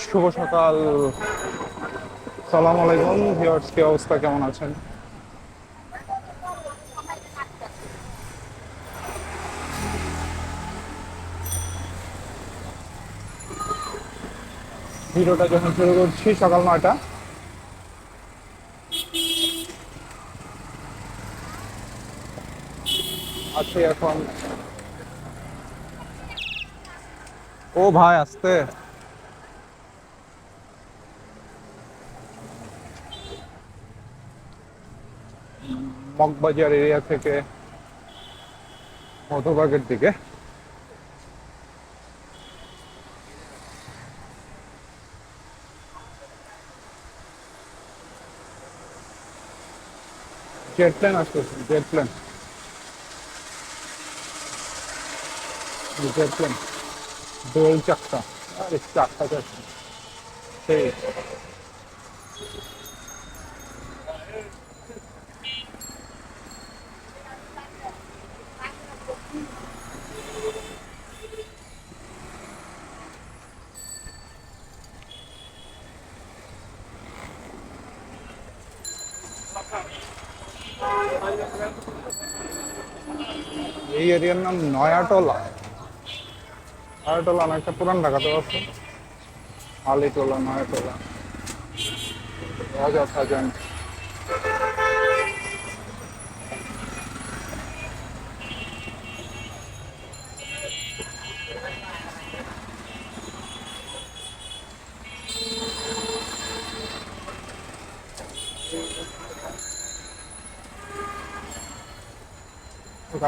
শুভ সকাল। সালাম আলাইকুম ভিউয়ার্স, কি অবস্থা, কেমন আছেন? ভিডিওটা যখন শুরু করছি সকাল 9টা, আছি এখন। ও ভাই আসতে, মগবাজার এরিয়া থেকে মধুবাগের দিকে। জেট প্লেন আসতেছে, জেট প্লেন, জেট প্লেন, দোল চাক্কা। আরে চাক্কা চাক্কা সেই। এই এরিয়ার নাম নয়াটোলা। নয়াটোলা অনেকটা পুরান ঢাকাতে আছে। আলিটোলা, নয়াটোলা, অযথা যান।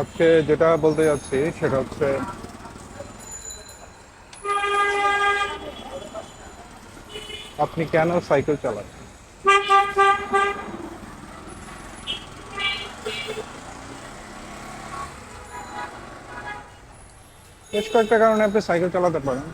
আজকে যেটা বলতে যাচ্ছি সেটা হচ্ছে, আপনি কেন সাইকেল চালান? বেশ কয়েকটা কারণে আপনি সাইকেল চালাতে পারেন।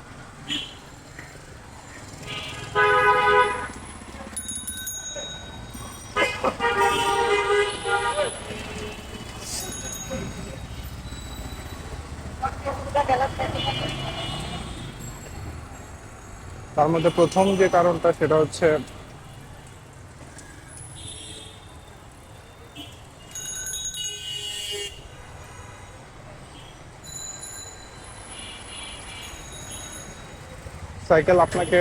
তার মধ্যে প্রথম যে কারণটা সেটা হচ্ছে সাইকেল আপনাকে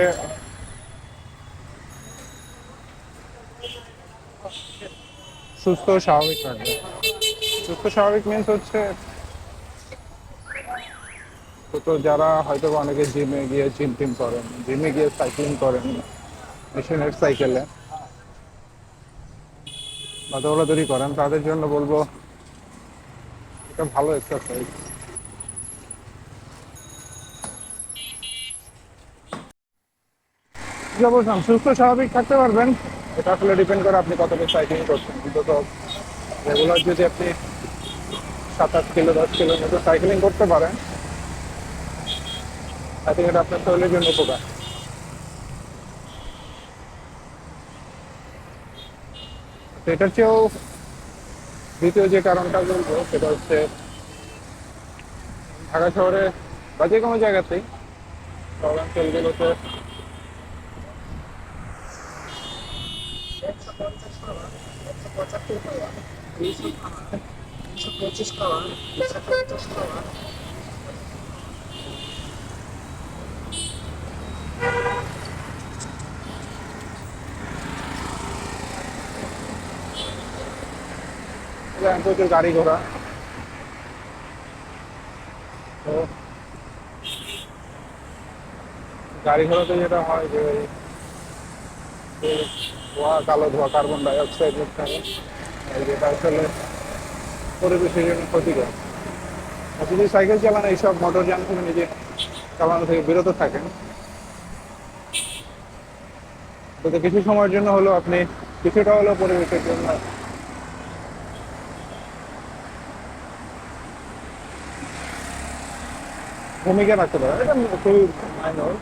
সুস্থ ও স্বাভাবিক রাখবে। সুস্থ স্বাভাবিক মিন্স হচ্ছে, তো যারা হয়তো অনেকে জিমে গিয়ে জিম টিম করেন, জিমে গিয়ে সাইক্লিং করেন মেশিনের সাইকেলে বা দৌড়াদৌড়ি করেন, তাদের জন্য বলবো এটা ভালো এক্সারসাইজ। কি বলছিলাম, সুস্থ স্বাভাবিক থাকতে পারবেন, এটা আসলে ডিপেন্ড করে আপনি কতটা সাইক্লিং করছেন। কিন্তু তো রেগুলার যদি আপনি 7-8 কিলো 10 কিলোমিটার সাইক্লিং করতে পারেন, আই থিঙ্ক এটা আপনার শরীরের জন্য উপকার। তো এটার চেয়েও দ্বিতীয় যে কারণটা বলবো সেটা হচ্ছে, ঢাকা শহরে বা যে কোনো জায়গাতেই শহরাঞ্চলগুলোতে 150 টাকা, 175 টাকা, 200 টাকা, 225 টাকা, 250 টাকা। প্রচুর গাড়ি ঘোড়া। তো গাড়ি ঘোড়াতে যেটা হয় যে ধোঁয়া, কালো ধোঁয়া, কার্বন ডাই অক্সাইড মুক্ত হয়, যেটা আসলে পরিবেশের জন্য ক্ষতিকর। আর যদি সাইকেল চালান, এইসব মোটর যান নিজে চালানো থেকে বিরত থাকেন, তো কিছু সময়ের জন্য হলেও আপনি কিছুটা হলেও পরিবেশের জন্য ভূমিকা রাখতে পারেন। এটা খুবই মাইনর,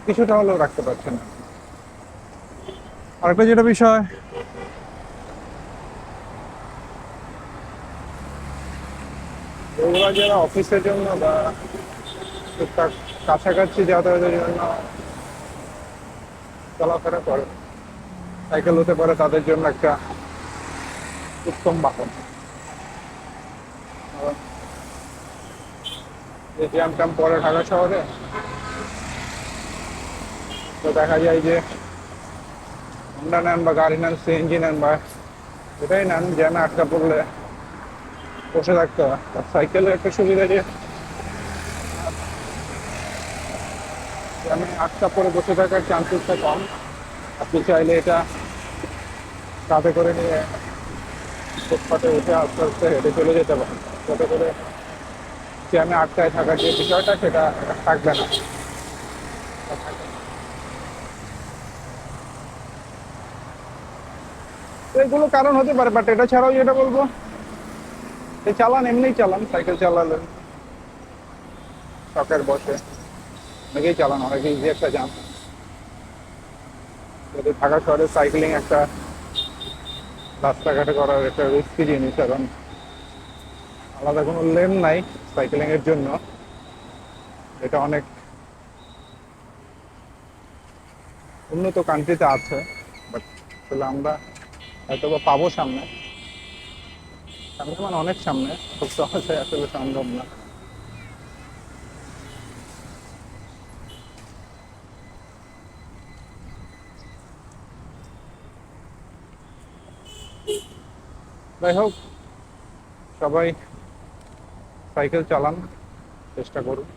কিছুটা হলেও রাখতে পারছেন। আরেকটা যেটা বিষয়, ওগুলো যারা অফিসের জন্য বা টুকটাক কাছাকাছি যাতায়াতের জন্য চলাফেরা করে, সাইকেল হতে পারে তাদের জন্য একটা উত্তম বাহন। কারণ এই জ্যাম ট্যাম পরে ঢাকা শহরে, তো দেখা যায় যে হোন্ডা নেন বা গাড়ি নেন, সিএনজি নেন বা এটাই নেন, জ্যামে আটকা পড়লে বসে থাকতে হয়। আর সাইকেলের একটা সুবিধা যে জ্যামে আটকা পড়ে বসে থাকার চান্সেসটা কম। আপনি চাইলে এটা কাঁধে করে নিয়ে ফুটপাতে উঠে আস্তে আস্তে হেঁটে চলে যেতে পারেন, যাতে করে জ্যামে আটকায় থাকার যে বিষয়টা সেটা থাকবে না। তো এগুলো কারণ হতে পারে, বাট এটা ছাড়াও যেটা বলবো, এই চালান এমনিই চালান, সাইকেল চালালেন শখের বসে, অনেকেই চালান, অনেকে ইজি একটা যান। যদি ঢাকা শহরে সাইক্লিং একটা রাস্তাঘাটে করার একটা রিস্কি জিনিস, কারণ আলাদা কোনো লেন নাই সাইক্লিং এর জন্য। এটা অনেক উন্নত কান্ট্রিতে আছে, বাট আসলে আমরা হয়তো বা পাবো সামনে, সামনে মানে অনেক সামনে, খুব সহজে আসলে সম্ভব না। যাই হোক, সবাই সাইকেল চালান, চেষ্টা করুন।